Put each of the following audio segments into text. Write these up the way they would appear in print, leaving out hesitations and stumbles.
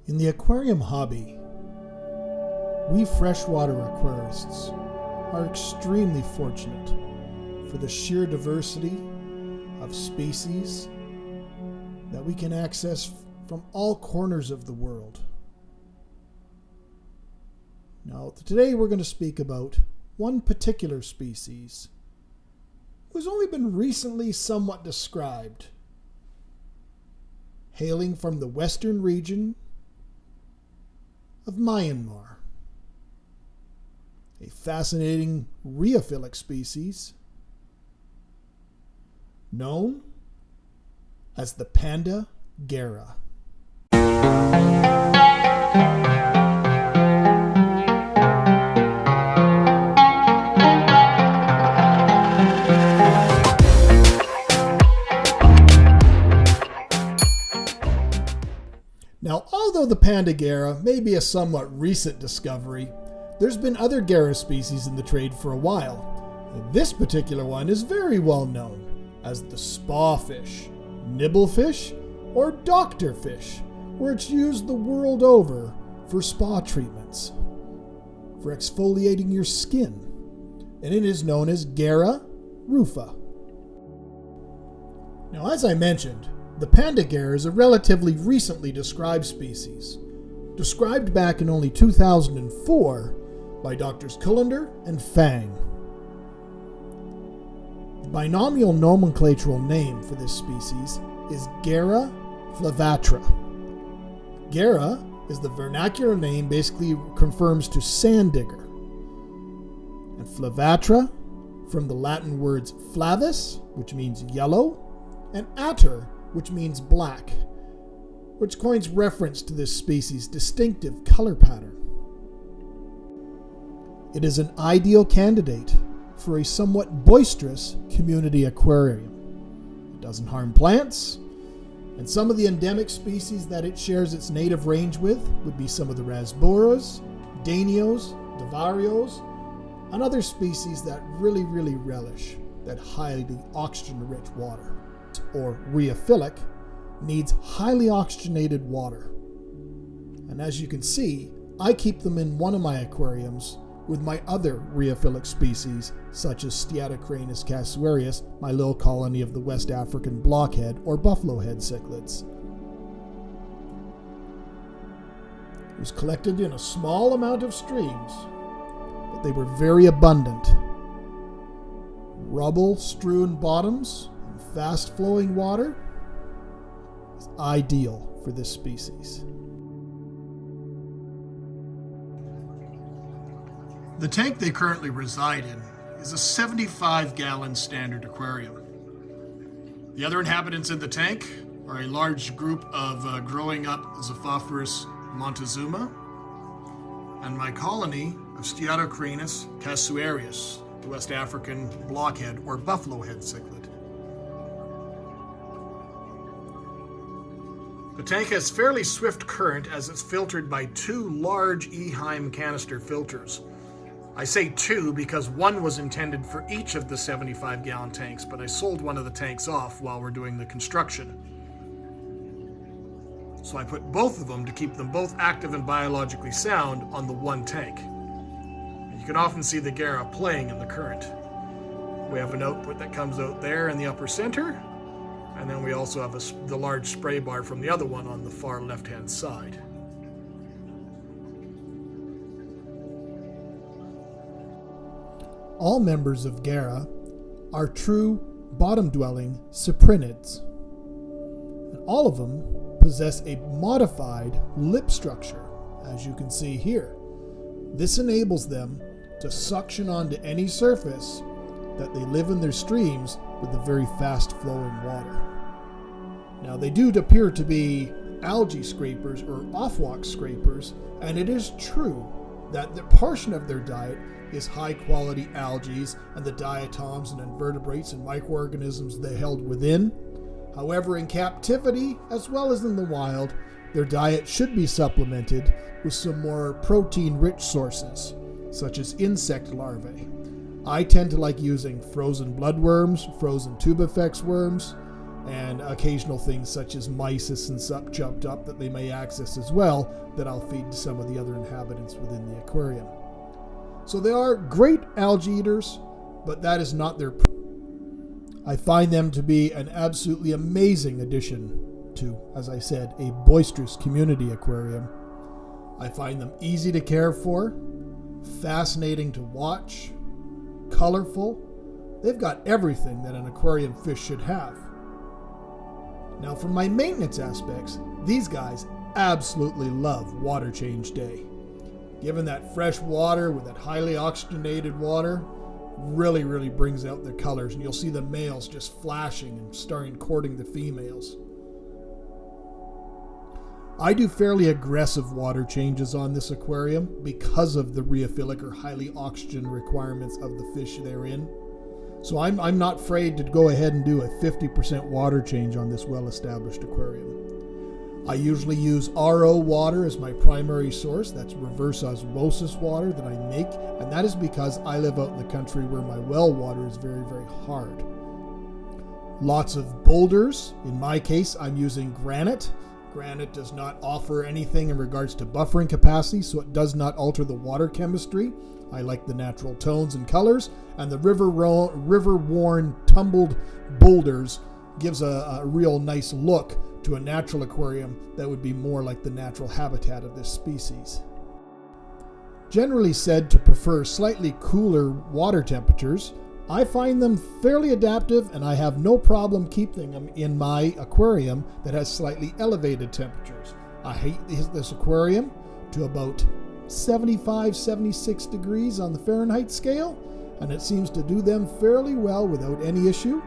In the aquarium hobby, we freshwater aquarists are extremely fortunate for the sheer diversity of species that we can access from all corners of the world. Now, today we're going to speak about one particular species who's only been recently somewhat described, hailing from the western region of Myanmar. A fascinating rheophilic species known as the Panda Garra. Now, although the Panda Garra may be a somewhat recent discovery, there's been other Garra species in the trade for a while. And this particular one is very well known as the spa fish, nibble fish, or doctor fish, where it's used the world over for spa treatments, for exfoliating your skin, and it is known as Garra rufa. Now, as I mentioned, the Panda Garra is a relatively recently described species, described back in only 2004 by Drs. Kullander and Fang. The binomial nomenclatural name for this species is Garra flavatra. Garra is the vernacular name, basically confirms to sand digger. And flavatra, from the Latin words flavus, which means yellow, and ater, which means black, which coins reference to this species' distinctive color pattern. It is an ideal candidate for a somewhat boisterous community aquarium. It doesn't harm plants, and some of the endemic species that it shares its native range with would be some of the rasboras, danios, divarios, and other species that really relish that highly oxygen-rich water. Or rheophilic, needs highly oxygenated water. And as you can see, I keep them in one of my aquariums with my other rheophilic species, such as Steatocranus casuarius, my little colony of the West African blockhead or buffalo head cichlids. It was collected in a small amount of streams, but they were very abundant. Rubble-strewn bottoms and fast-flowing water is ideal for this species. The tank they currently reside in is a 75-gallon standard aquarium. The other inhabitants in the tank are a large group of growing up Zophophorus montezuma and my colony of Steatocranus casuarius, the West African blockhead or buffalo head cichlid. The tank has fairly swift current as it's filtered by two large Eheim canister filters. I say two because one was intended for each of the 75-gallon tanks, but I sold one of the tanks off while we're doing the construction. So I put both of them to keep them both active and biologically sound on the one tank. And you can often see the Garra playing in the current. We have an output that comes out there in the upper center, and then we also have the large spray bar from the other one on the far left-hand side. All members of Garra are true bottom-dwelling cyprinids, and all of them possess a modified lip structure, as you can see here. This enables them to suction onto any surface that they live in their streams with the very fast-flowing water. Now, they do appear to be algae scrapers or off-walk scrapers, and it is true that the portion of their diet is high-quality algae and the diatoms and invertebrates and microorganisms they held within. However, in captivity, as well as in the wild, their diet should be supplemented with some more protein-rich sources, such as insect larvae. I tend to like using frozen bloodworms, frozen tubifex worms, and occasional things such as mysis and such jumped up that they may access as well, that I'll feed to some of the other inhabitants within the aquarium. So they are great algae eaters, but that is not their. I find them to be an absolutely amazing addition to, as I said, a boisterous community aquarium. I find them easy to care for, fascinating to watch, colorful. They've got everything that an aquarium fish should have. Now, for my maintenance aspects, these guys absolutely love water change day. Given that fresh water with that highly oxygenated water, really brings out their colors, and you'll see the males just flashing and starting courting the females. I do fairly aggressive water changes on this aquarium because of the rheophilic or highly oxygen requirements of the fish they're in. So I'm not afraid to go ahead and do a 50% water change on this well-established aquarium. I usually use RO water as my primary source. That's reverse osmosis water that I make, and that is because I live out in the country where my well water is very hard. Lots of boulders. In my case, I'm using granite. Granite does not offer anything in regards to buffering capacity, so it does not alter the water chemistry. I like the natural tones and colors, and the river-worn tumbled boulders gives a real nice look to a natural aquarium that would be more like the natural habitat of this species. Generally said to prefer slightly cooler water temperatures, I find them fairly adaptive, and I have no problem keeping them in my aquarium that has slightly elevated temperatures. I heat this aquarium to about 75-76 degrees on the Fahrenheit scale, and it seems to do them fairly well without any issue.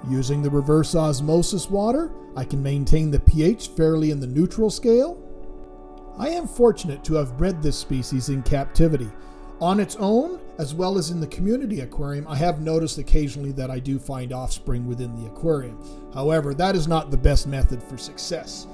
Using the reverse osmosis water, I can maintain the pH fairly in the neutral scale. I am fortunate to have bred this species in captivity. On its own, as well as in the community aquarium, I have noticed occasionally that I do find offspring within the aquarium. However, that is not the best method for success.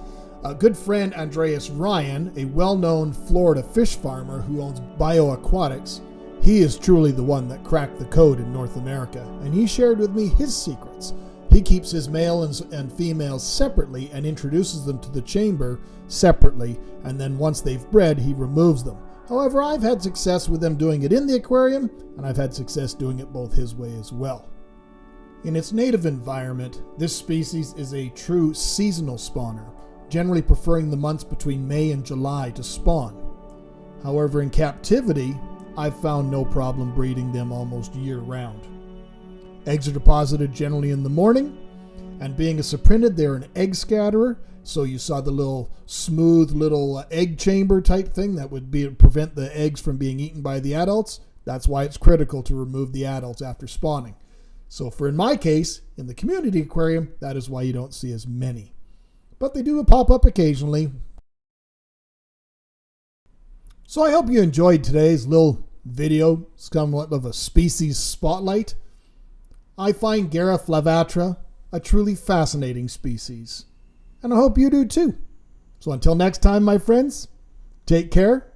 A good friend, Andreas Ryan, a well-known Florida fish farmer who owns Bioaquatics, he is truly the one that cracked the code in North America, and he shared with me his secrets. He keeps his male and females separately and introduces them to the chamber separately, and then once they've bred, he removes them. However, I've had success with them doing it in the aquarium, and I've had success doing it both his way as well. In its native environment, this species is a true seasonal spawner, generally preferring the months between May and July to spawn. However, in captivity, I've found no problem breeding them almost year-round. Eggs are deposited generally in the morning, and being a saprinid, they're an egg scatterer, so you saw the little smooth little egg chamber type thing that would prevent the eggs from being eaten by the adults. That's why it's critical to remove the adults after spawning. So for in my case, in the community aquarium, that is why you don't see as many. But they do pop up occasionally. So I hope you enjoyed today's little video, somewhat of a species spotlight. I find Garra flavatra a truly fascinating species, and I hope you do too. So until next time, my friends, take care